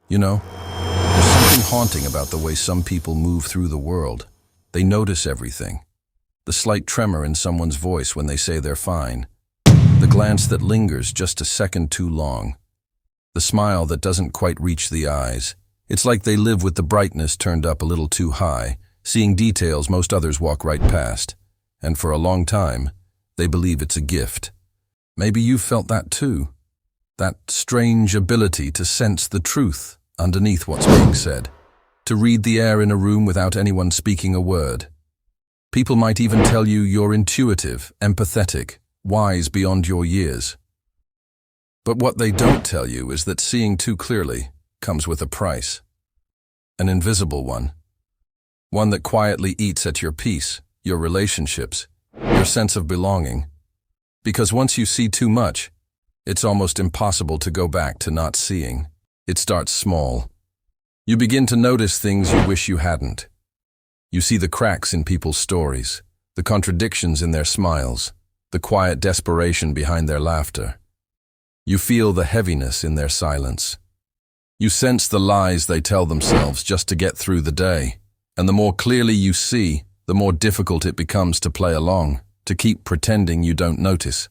You know, there's something haunting about the way some people move through the world. They notice everything. The slight tremor in someone's voice when they say they're fine. The glance that lingers just a second too long. The smile that doesn't quite reach the eyes. It's like they live with the brightness turned up a little too high, seeing details most others walk right past. And for a long time, they believe it's a gift. Maybe you've felt that too. That strange ability to sense the truth underneath what's being said. To read the air in a room without anyone speaking a word. People might even tell you you're intuitive, empathetic, wise beyond your years. But what they don't tell you is that seeing too clearly comes with a price. An invisible one. One that quietly eats at your peace, your relationships, your sense of belonging. Because once you see too much, it's almost impossible to go back to not seeing. It starts small. You begin to notice things you wish you hadn't. You see the cracks in people's stories, the contradictions in their smiles, the quiet desperation behind their laughter. You feel the heaviness in their silence. You sense the lies they tell themselves just to get through the day. And the more clearly you see, the more difficult it becomes to play along, to keep pretending you don't notice.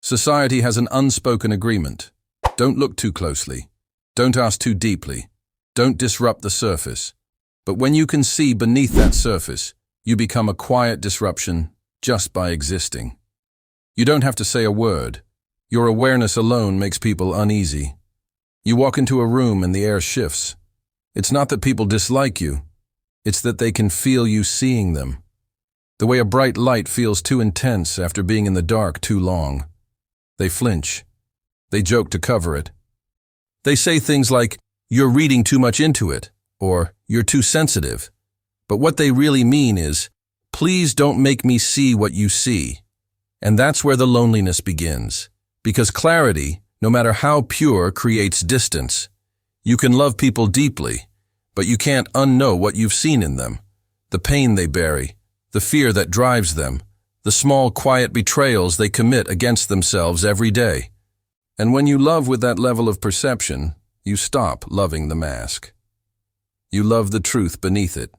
Society has an unspoken agreement. Don't look too closely. Don't ask too deeply. Don't disrupt the surface. But when you can see beneath that surface, you become a quiet disruption just by existing. You don't have to say a word. Your awareness alone makes people uneasy. You walk into a room and the air shifts. It's not that people dislike you. It's that they can feel you seeing them. The way a bright light feels too intense after being in the dark too long. They flinch. They joke to cover it. They say things like, "You're reading too much into it," or "You're too sensitive." But what they really mean is, "Please don't make me see what you see." And that's where the loneliness begins. Because clarity, no matter how pure, creates distance. You can love people deeply, but you can't unknow what you've seen in them. The pain they bury, the fear that drives them, the small, quiet betrayals they commit against themselves every day. And when you love with that level of perception, you stop loving the mask. You love the truth beneath it,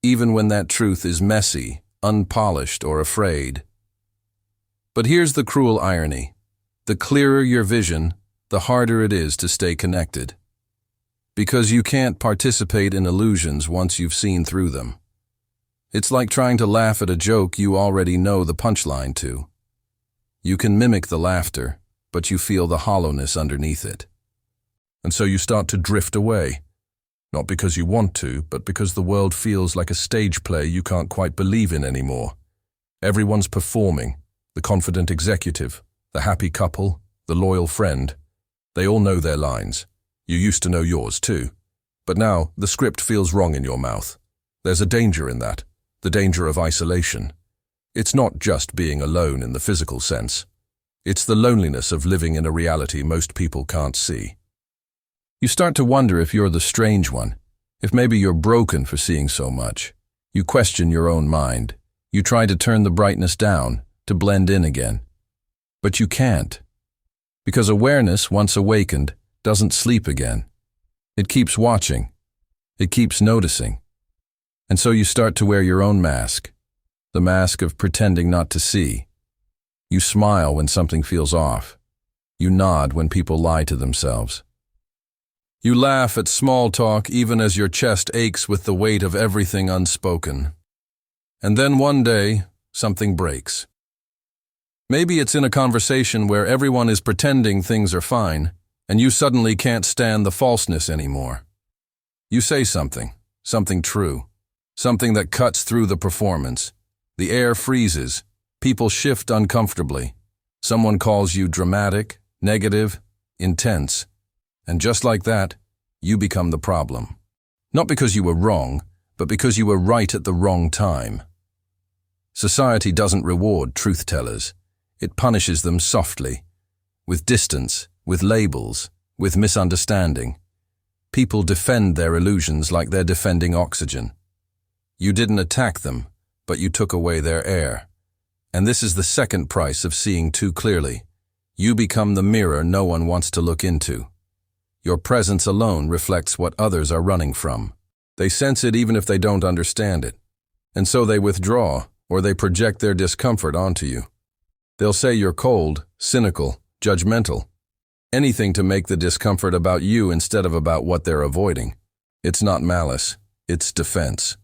even when that truth is messy, unpolished, or afraid. But here's the cruel irony. The clearer your vision, the harder it is to stay connected. Because you can't participate in illusions once you've seen through them. It's like trying to laugh at a joke you already know the punchline to. You can mimic the laughter, but you feel the hollowness underneath it. And so you start to drift away. Not because you want to, but because the world feels like a stage play you can't quite believe in anymore. Everyone's performing. The confident executive, the happy couple, the loyal friend. They all know their lines. You used to know yours too. But now, the script feels wrong in your mouth. There's a danger in that. The danger of isolation. It's not just being alone in the physical sense. It's the loneliness of living in a reality most people can't see. You start to wonder if you're the strange one, if maybe you're broken for seeing so much. You question your own mind. You try to turn the brightness down, to blend in again. But you can't. Because awareness, once awakened, doesn't sleep again. It keeps watching. It keeps noticing. And so you start to wear your own mask, the mask of pretending not to see. You smile when something feels off. You nod when people lie to themselves. You laugh at small talk even as your chest aches with the weight of everything unspoken. And then one day, something breaks. Maybe it's in a conversation where everyone is pretending things are fine, and you suddenly can't stand the falseness anymore. You say something true, something that cuts through the performance. The air freezes, people shift uncomfortably. Someone calls you dramatic, negative, intense. And just like that, you become the problem. Not because you were wrong, but because you were right at the wrong time. Society doesn't reward truth-tellers. It punishes them softly, with distance, with labels, with misunderstanding. People defend their illusions like they're defending oxygen. You didn't attack them, but you took away their air. And this is the second price of seeing too clearly. You become the mirror no one wants to look into. Your presence alone reflects what others are running from. They sense it even if they don't understand it. And so they withdraw, or they project their discomfort onto you. They'll say you're cold, cynical, judgmental. Anything to make the discomfort about you instead of about what they're avoiding. It's not malice, it's defense.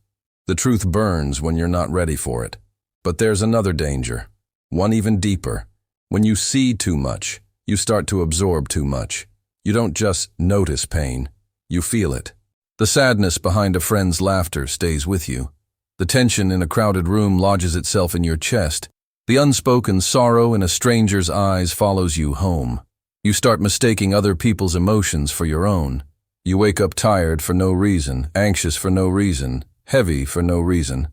The truth burns when you're not ready for it. But there's another danger, one even deeper. When you see too much, you start to absorb too much. You don't just notice pain, you feel it. The sadness behind a friend's laughter stays with you. The tension in a crowded room lodges itself in your chest. The unspoken sorrow in a stranger's eyes follows you home. You start mistaking other people's emotions for your own. You wake up tired for no reason, anxious for no reason, heavy for no reason.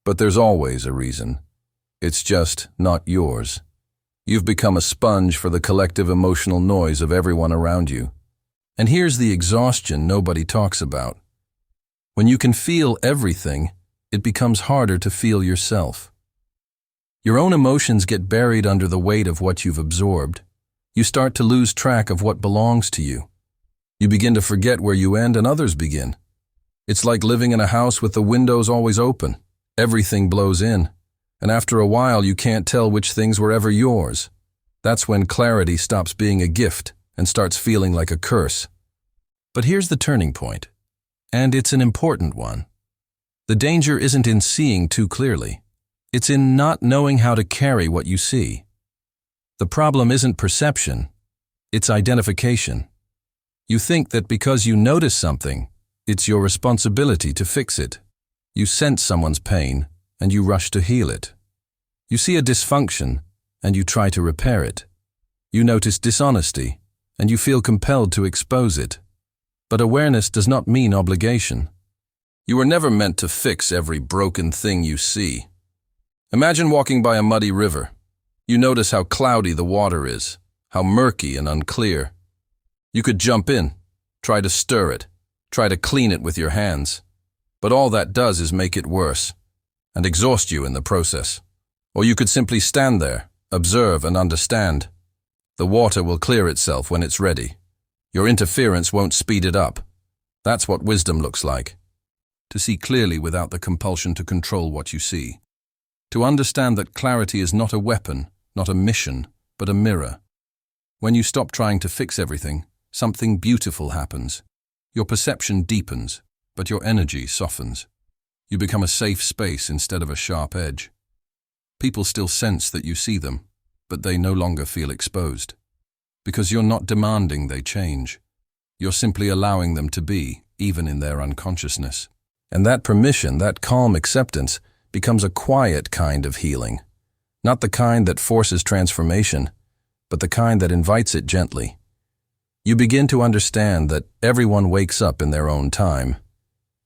But there's always a reason. It's just not yours. You've become a sponge for the collective emotional noise of everyone around you. And here's the exhaustion nobody talks about. When you can feel everything, it becomes harder to feel yourself. Your own emotions get buried under the weight of what you've absorbed. You start to lose track of what belongs to you. You begin to forget where you end and others begin. It's like living in a house with the windows always open. Everything blows in, and after a while you can't tell which things were ever yours. That's when clarity stops being a gift and starts feeling like a curse. But here's the turning point, and it's an important one. The danger isn't in seeing too clearly. It's in not knowing how to carry what you see. The problem isn't perception, it's identification. You think that because you notice something, it's your responsibility to fix it. You sense someone's pain, and you rush to heal it. You see a dysfunction, and you try to repair it. You notice dishonesty, and you feel compelled to expose it. But awareness does not mean obligation. You were never meant to fix every broken thing you see. Imagine walking by a muddy river. You notice how cloudy the water is, how murky and unclear. You could jump in, try to stir it, try to clean it with your hands. But all that does is make it worse, and exhaust you in the process. Or you could simply stand there, observe and understand. The water will clear itself when it's ready. Your interference won't speed it up. That's what wisdom looks like. To see clearly without the compulsion to control what you see. To understand that clarity is not a weapon, not a mission, but a mirror. When you stop trying to fix everything, something beautiful happens. Your perception deepens, but your energy softens. You become a safe space instead of a sharp edge. People still sense that you see them, but they no longer feel exposed. Because you're not demanding they change. You're simply allowing them to be, even in their unconsciousness. And that permission, that calm acceptance, becomes a quiet kind of healing. Not the kind that forces transformation, but the kind that invites it gently. You begin to understand that everyone wakes up in their own time.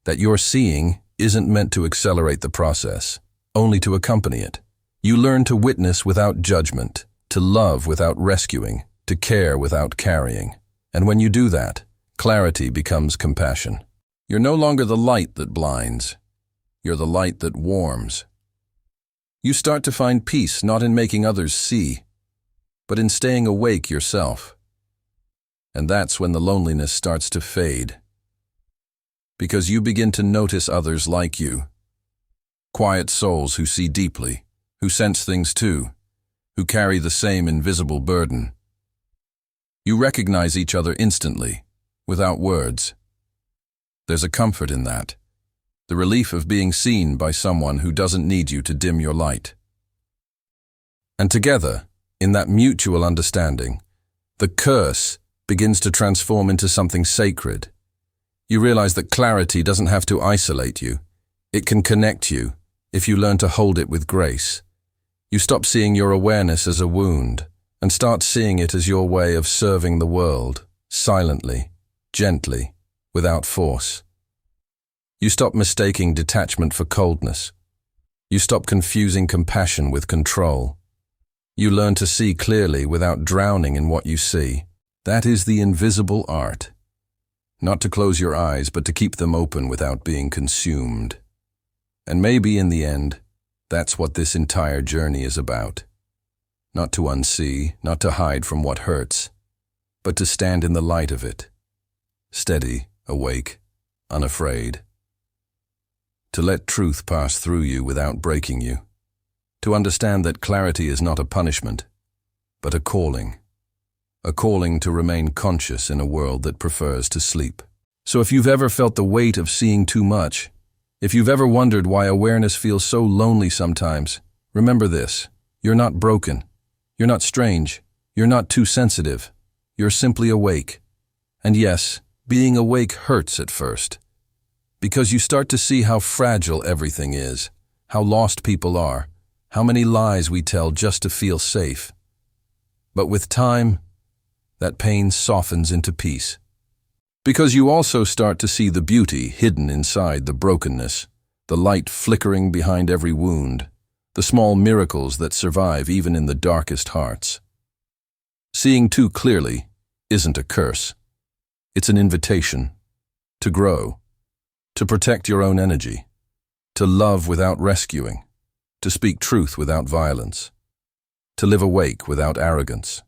That your seeing isn't meant to accelerate the process, only to accompany it. You learn to witness without judgment, to love without rescuing, to care without carrying. And when you do that, clarity becomes compassion. You're no longer the light that blinds. You're the light that warms. You start to find peace not in making others see, but in staying awake yourself. And that's when the loneliness starts to fade. Because you begin to notice others like you. Quiet souls who see deeply, who sense things too, who carry the same invisible burden. You recognize each other instantly, without words. There's a comfort in that. The relief of being seen by someone who doesn't need you to dim your light. And together, in that mutual understanding, the curse begins to transform into something sacred. You realize that clarity doesn't have to isolate you. It can connect you if you learn to hold it with grace. You stop seeing your awareness as a wound and start seeing it as your way of serving the world, silently, gently, without force. You stop mistaking detachment for coldness. You stop confusing compassion with control. You learn to see clearly without drowning in what you see. That is the invisible art. Not to close your eyes, but to keep them open without being consumed. And maybe in the end, that's what this entire journey is about. Not to unsee, not to hide from what hurts, but to stand in the light of it, steady, awake, unafraid. To let truth pass through you without breaking you. To understand that clarity is not a punishment, but a calling. A calling to remain conscious in a world that prefers to sleep. So if you've ever felt the weight of seeing too much, if you've ever wondered why awareness feels so lonely sometimes, remember this: you're not broken. You're not strange. You're not too sensitive. You're simply awake. And yes, being awake hurts at first, because you start to see how fragile everything is, how lost people are, how many lies we tell just to feel safe. But with time, that pain softens into peace. Because you also start to see the beauty hidden inside the brokenness, the light flickering behind every wound, the small miracles that survive even in the darkest hearts. Seeing too clearly isn't a curse. It's an invitation to grow, to protect your own energy, to love without rescuing, to speak truth without violence, to live awake without arrogance.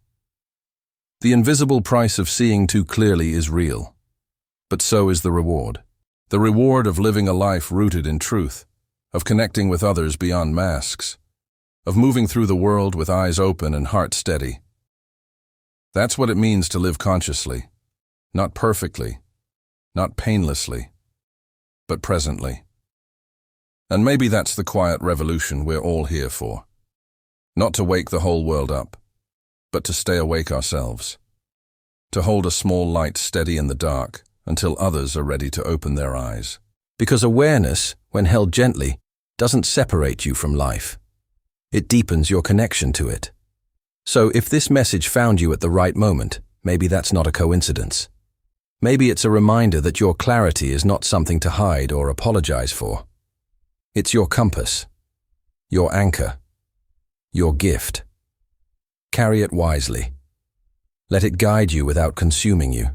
The invisible price of seeing too clearly is real, but so is the reward of living a life rooted in truth, of connecting with others beyond masks, of moving through the world with eyes open and heart steady. That's what it means to live consciously, not perfectly, not painlessly, but presently. And maybe that's the quiet revolution we're all here for. Not to wake the whole world up, but to stay awake ourselves. To hold a small light steady in the dark until others are ready to open their eyes. Because awareness, when held gently, doesn't separate you from life. It deepens your connection to it. So if this message found you at the right moment, maybe that's not a coincidence. Maybe it's a reminder that your clarity is not something to hide or apologize for. It's your compass, your anchor, your gift. Carry it wisely. Let it guide you without consuming you.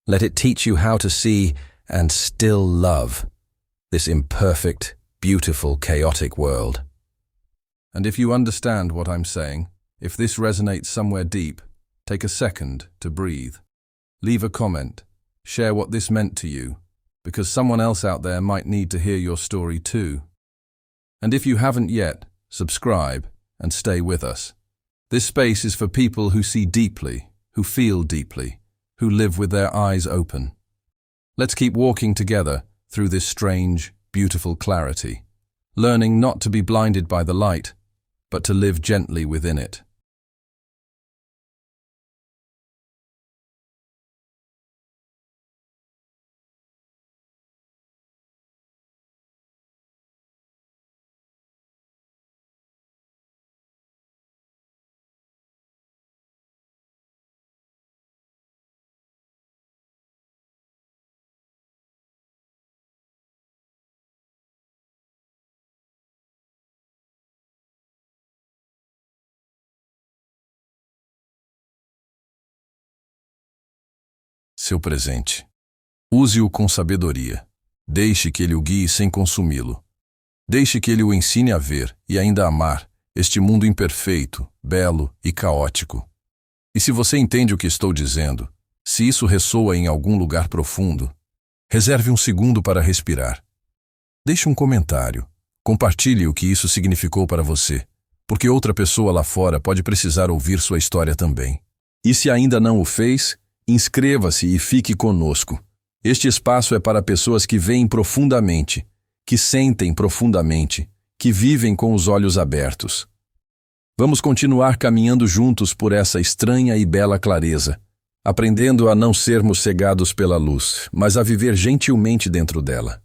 Let it teach you how to see and still love this imperfect, beautiful, chaotic world. And if you understand what I'm saying, if this resonates somewhere deep, take a second to breathe. Leave a comment. Share what this meant to you, because someone else out there might need to hear your story too. And if you haven't yet, subscribe and stay with us. This space is for people who see deeply, who feel deeply, who live with their eyes open. Let's keep walking together through this strange, beautiful clarity, learning not to be blinded by the light, but to live gently within it. Seu presente. Use-o com sabedoria. Deixe que ele o guie sem consumi-lo. Deixe que ele o ensine a ver e ainda amar este mundo imperfeito, belo e caótico. E se você entende o que estou dizendo, se isso ressoa em algum lugar profundo, reserve um segundo para respirar. Deixe um comentário. Compartilhe o que isso significou para você, porque outra pessoa lá fora pode precisar ouvir sua história também. E se ainda não o fez, inscreva-se e fique conosco. Este espaço é para pessoas que veem profundamente, que sentem profundamente, que vivem com os olhos abertos. Vamos continuar caminhando juntos por essa estranha e bela clareza, aprendendo a não sermos cegados pela luz, mas a viver gentilmente dentro dela.